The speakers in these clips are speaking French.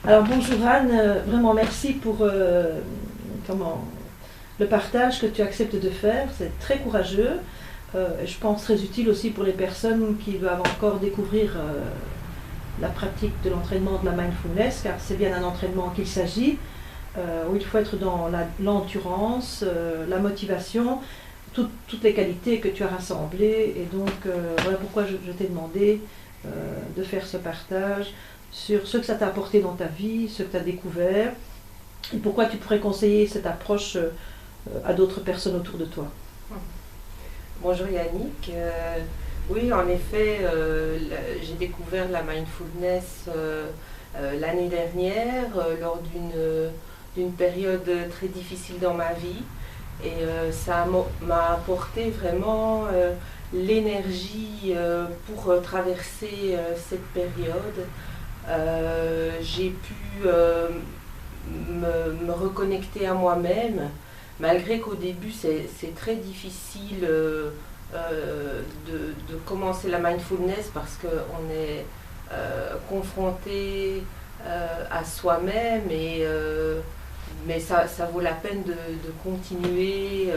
Alors bonjour Anne, vraiment merci pour le partage que tu acceptes de faire, c'est très courageux. Je pense très utile aussi pour les personnes qui doivent encore découvrir la pratique de l'entraînement de la mindfulness, car c'est bien un entraînement qu'il s'agit, où il faut être dans l'endurance, la motivation, toutes les qualités que tu as rassemblées. Et donc voilà pourquoi je t'ai demandé de faire ce partage sur ce que ça t'a apporté dans ta vie, ce que tu as découvert, et pourquoi tu pourrais conseiller cette approche à d'autres personnes autour de toi. Bonjour Yannick. Oui, en effet, j'ai découvert la mindfulness l'année dernière lors d'une période très difficile dans ma vie. Et ça m'a apporté vraiment l'énergie pour traverser cette période. J'ai pu me reconnecter à moi-même, malgré qu'au début c'est très difficile de commencer la mindfulness parce qu'on est confronté à soi-même, mais ça vaut la peine de continuer,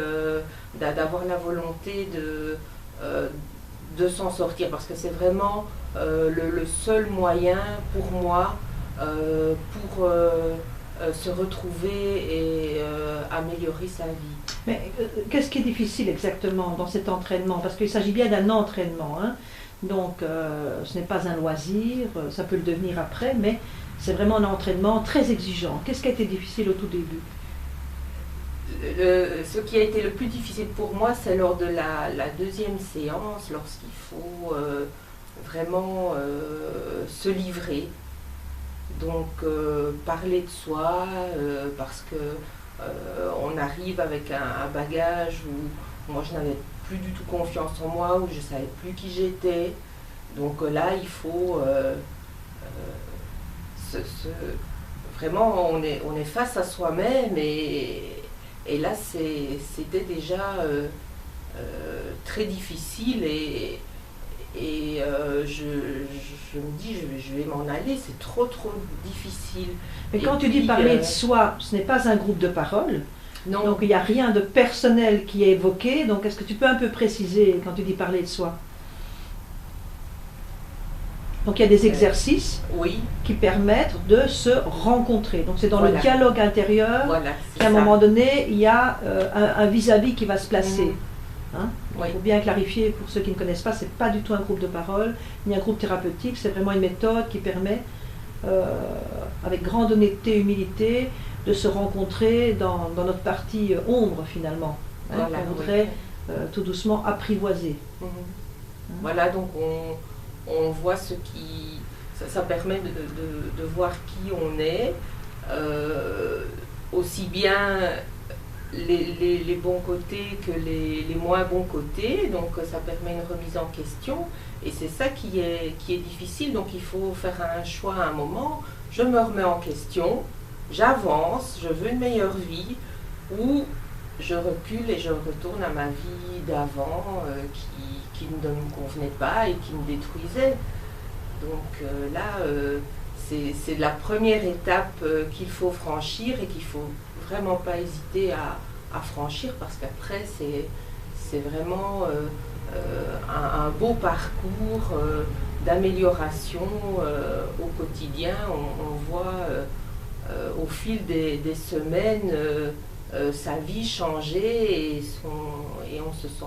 d'avoir la volonté de s'en sortir, parce que c'est vraiment le seul moyen pour moi pour se retrouver et améliorer sa vie. Mais qu'est-ce qui est difficile exactement dans cet entraînement? Parce qu'il s'agit bien d'un entraînement, hein? Donc ce n'est pas un loisir, ça peut le devenir après, mais c'est vraiment un entraînement très exigeant. Qu'est-ce qui a été difficile au tout début? Ce qui a été le plus difficile pour moi, c'est lors de la deuxième séance, lorsqu'il faut vraiment se livrer. Donc parler de soi, parce que on arrive avec un bagage où moi je n'avais plus du tout confiance en moi, où je ne savais plus qui j'étais. Donc là il faut vraiment on est face à soi-même, et là c'était déjà très difficile, et je me dis je vais m'en aller, c'est trop difficile. Mais quand tu dis parler de soi, ce n'est pas un groupe de parole. Non. Donc il n'y a rien de personnel qui est évoqué. Donc est-ce que tu peux un peu préciser quand tu dis parler de soi? Donc il y a des exercices qui permettent de se rencontrer. Donc c'est dans le dialogue intérieur qu'à un moment donné, il y a un vis-à-vis qui va se placer. Hein? Il faut bien clarifier pour ceux qui ne connaissent pas, ce n'est pas du tout un groupe de parole, ni un groupe thérapeutique, c'est vraiment une méthode qui permet, avec grande honnêteté et humilité, de se rencontrer dans notre partie ombre finalement, hein, qu'on voudrait tout doucement apprivoiser. Voilà, donc on voit ce qui... Ça permet de voir qui on est, aussi bien les bons côtés que les moins bons côtés, donc ça permet une remise en question, et c'est ça qui est difficile. Donc il faut faire un choix à un moment. Je me remets en question, j'avance, je veux une meilleure vie, ou je recule et je retourne à ma vie d'avant qui ne me convenait pas et qui me détruisait. Donc là c'est la première étape qu'il faut franchir, et qu'il ne faut vraiment pas hésiter à franchir, parce qu'après c'est vraiment un beau parcours d'amélioration au quotidien. On voit au fil des semaines sa vie changer, et on se sent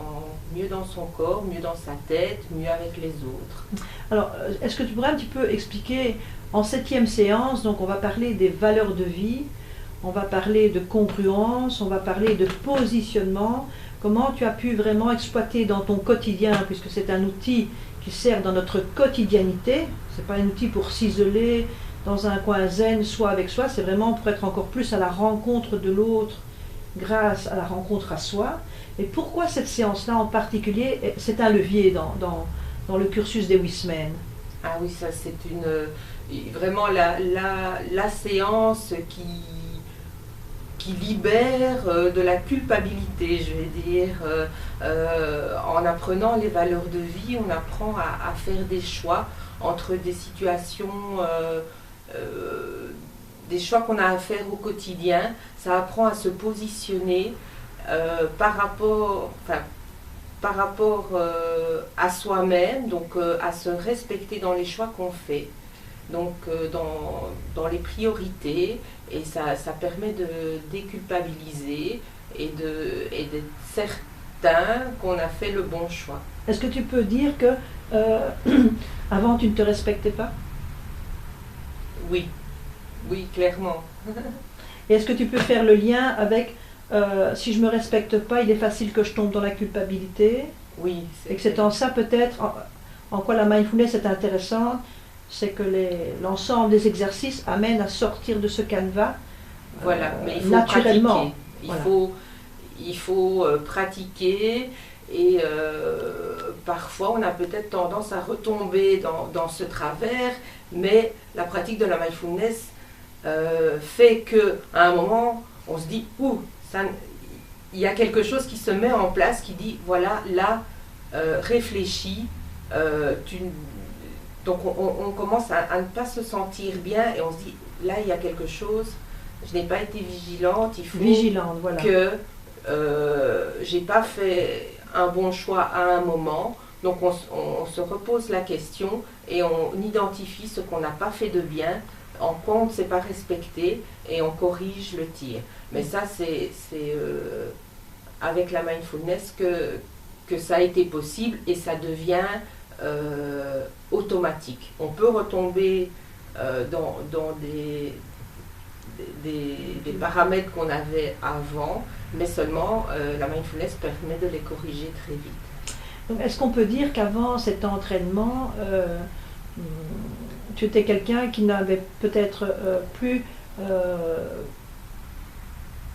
mieux dans son corps, mieux dans sa tête, mieux avec les autres. Alors, est-ce que tu pourrais un petit peu expliquer, en 7e séance, donc on va parler des valeurs de vie, on va parler de congruence, on va parler de positionnement, comment tu as pu vraiment exploiter dans ton quotidien, puisque c'est un outil qui sert dans notre quotidianité, c'est pas un outil pour s'isoler dans un coin zen, soi avec soi, c'est vraiment pour être encore plus à la rencontre de l'autre, grâce à la rencontre à soi. Et pourquoi cette séance-là en particulier, c'est un levier dans le cursus des Huisman? Ah oui, ça c'est vraiment la séance qui libère de la culpabilité, je vais dire. En apprenant les valeurs de vie, on apprend à faire des choix entre des situations des choix qu'on a à faire au quotidien. Ça apprend à se positionner par rapport à soi-même, donc à se respecter dans les choix qu'on fait, donc dans les priorités, et ça permet de déculpabiliser et d'être certain qu'on a fait le bon choix. Est-ce que tu peux dire que avant tu ne te respectais pas? Oui, oui, clairement. Et est-ce que tu peux faire le lien avec si je ne me respecte pas, il est facile que je tombe dans la culpabilité? Oui. Et que c'est en ça peut-être, en quoi la mindfulness est intéressante, c'est que l'ensemble des exercices amènent à sortir de ce canevas voilà, mais il faut naturellement. Pratiquer. Il faut pratiquer, et parfois on a peut-être tendance à retomber dans ce travers, mais la pratique de la mindfulness fait qu'à un moment on se dit il y a quelque chose qui se met en place qui dit voilà, là réfléchis, donc on commence à ne pas se sentir bien, et on se dit là il y a quelque chose, je n'ai pas été vigilante, il faut voilà. que j'ai pas fait un bon choix à un moment, donc on se repose la question et on identifie ce qu'on n'a pas fait de bien, en quoi on ne s'est pas respecté, et on corrige le tir. Mais ça c'est avec la mindfulness que ça a été possible, et ça devient automatique. On peut retomber dans des paramètres qu'on avait avant, mais seulement la mindfulness permet de les corriger très vite. Donc est-ce qu'on peut dire qu'avant cet entraînement, tu étais quelqu'un qui n'avait peut-être plus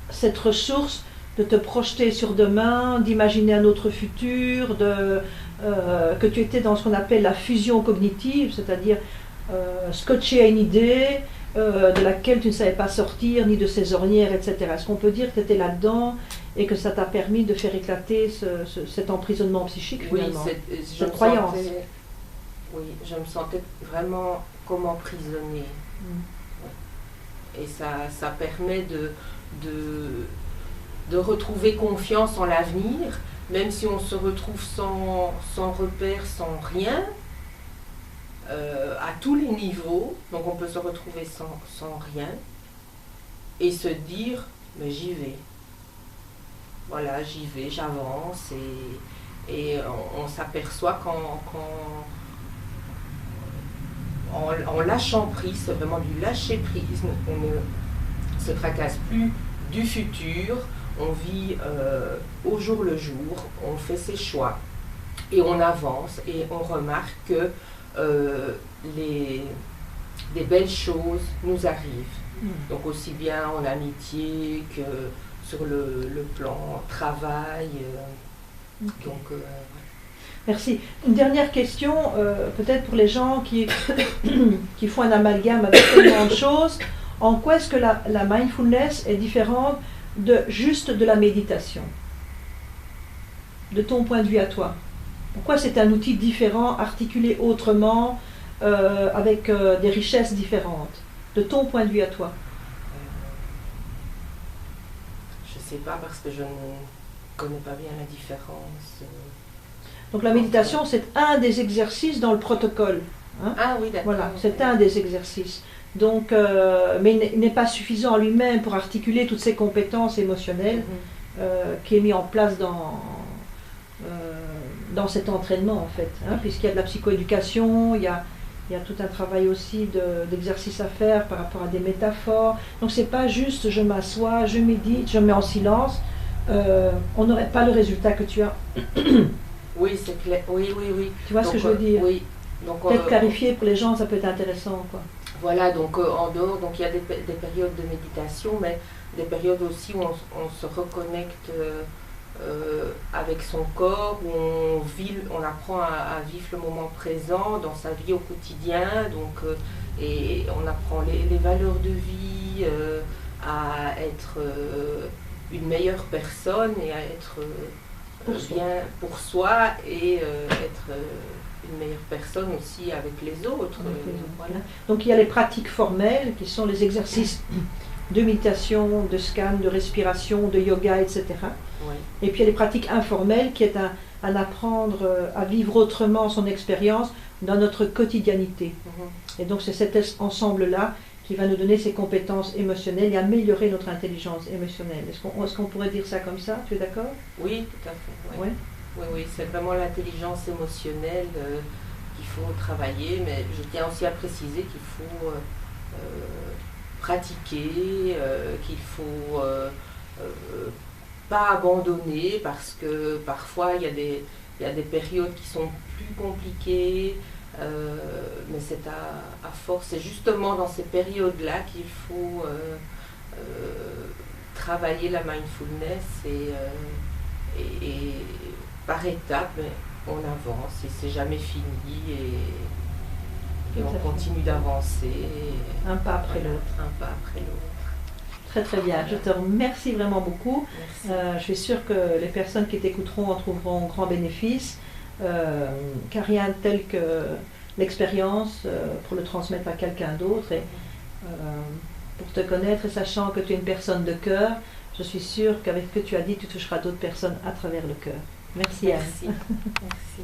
cette ressource de te projeter sur demain, d'imaginer un autre futur, que tu étais dans ce qu'on appelle la fusion cognitive, c'est-à-dire scotché à une idée de laquelle tu ne savais pas sortir, ni de ses ornières, etc. Est-ce qu'on peut dire que tu étais là-dedans et que ça t'a permis de faire éclater cet emprisonnement psychique finalement, cette croyance? Oui, je me sentais vraiment comme emprisonnée. Et ça permet de retrouver confiance en l'avenir, même si on se retrouve sans repère, sans rien, à tous les niveaux. Donc on peut se retrouver sans rien et se dire mais j'y vais, voilà, j'y vais, j'avance, et on s'aperçoit en lâchant prise, c'est vraiment du lâcher prise, on ne se tracasse plus du futur, on vit au jour le jour, on fait ses choix et on avance, et on remarque que des belles choses nous arrivent. Donc aussi bien en amitié que sur le plan travail. Okay. Donc, merci. Une dernière question, peut-être pour les gens qui font un amalgame avec tellement de choses. En quoi est-ce que la mindfulness est différente juste de la méditation, de ton point de vue à toi? Pourquoi c'est un outil différent, articulé autrement, avec des richesses différentes, de ton point de vue à toi? Je ne sais pas, parce que je ne connais pas bien la différence. Donc la méditation, c'est un des exercices dans le protocole. Hein? Ah oui, d'accord. Voilà, c'est un des exercices. Donc, mais il n'est pas suffisant en lui-même pour articuler toutes ces compétences émotionnelles qui est mis en place dans cet entraînement en fait, hein, puisqu'il y a de la psychoéducation, il y a tout un travail aussi d'exercice à faire par rapport à des métaphores. Donc c'est pas juste je m'assois, je médite, je me mets en silence, on n'aurait pas le résultat que tu as. Oui, c'est clair, oui. Tu vois. Donc, ce que je veux dire? Oui. Peut-être clarifier pour les gens, ça peut être intéressant, quoi. Voilà, donc en dehors, donc il y a des périodes de méditation, mais des périodes aussi où on se reconnecte avec son corps, où on apprend à vivre le moment présent dans sa vie au quotidien, donc, et on apprend les valeurs de vie, à être une meilleure personne, et à être bien pour soi, et être une meilleure personne aussi avec les autres. Voilà. Donc il y a les pratiques formelles qui sont les exercices de méditation, de scan, de respiration, de yoga, etc. Oui. Et puis il y a les pratiques informelles qui est un apprendre à vivre autrement son expérience dans notre quotidianité. Et donc c'est cet ensemble-là qui va nous donner ces compétences émotionnelles et améliorer notre intelligence émotionnelle. Est-ce qu'on pourrait dire ça comme ça? Tu es d'accord? Oui, tout à fait. Ouais. Oui, oui, c'est vraiment l'intelligence émotionnelle qu'il faut travailler, mais je tiens aussi à préciser qu'il faut pratiquer, qu'il faut pas abandonner, parce que parfois il y a des périodes qui sont plus compliquées, mais c'est à force, c'est justement dans ces périodes-là qu'il faut travailler la mindfulness et par étapes, mais on avance et c'est jamais fini et on continue d'avancer. Un pas après l'autre. Un pas après l'autre. Très très bien, je te remercie vraiment beaucoup. Je suis sûre que les personnes qui t'écouteront en trouveront grand bénéfice, car rien de tel que l'expérience pour le transmettre à quelqu'un d'autre. Et pour te connaître et sachant que tu es une personne de cœur, je suis sûre qu'avec ce que tu as dit, tu toucheras d'autres personnes à travers le cœur. Merci Anne. Merci. Merci.